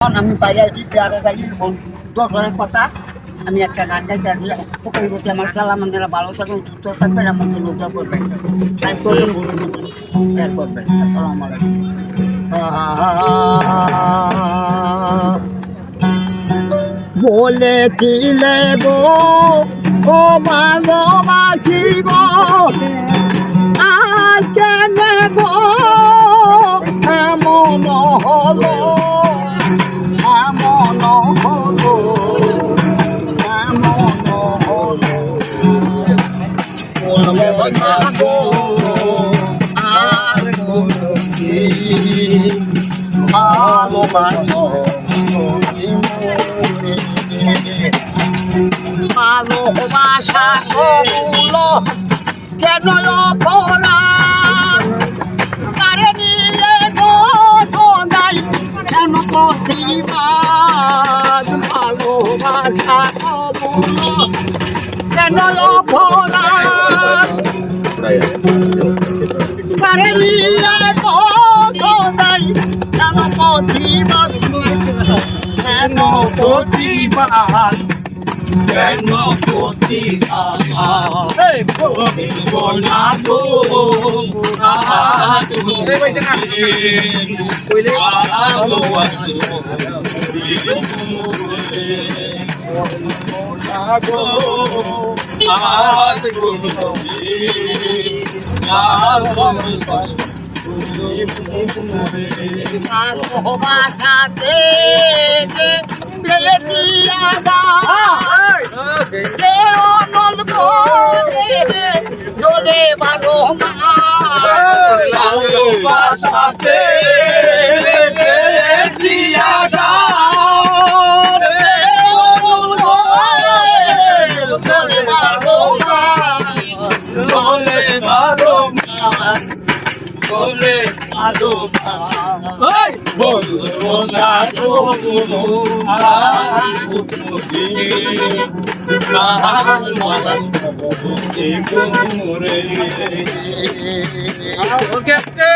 আমি বাইরে আছি পেয়ারা গাড়ি দশরের কথা আমি একটা গান গাইতে আছি ওকে বলতে আমার সালামানরা ভালো থাকুন সুস্থ থাকবেন আমাকে লোকটা করবেন তাই করবেন করবেন আসসালামু আলাইকুম বলেছিলে গো ও মাগো মাছি গো আর কেন গো এমন হলো ভালোবাসা কবুলো কেন অপরাধ কারে নিলে নাই কেন প্রতিবাদ ভালোবাসা কবুলো কেন অপরাধ কারে নিলে নাই কেন প্রতিবাদ কেন প্রতিবাদ কেন ভালোবাসাতে জলে বারো মাসাতে Okay.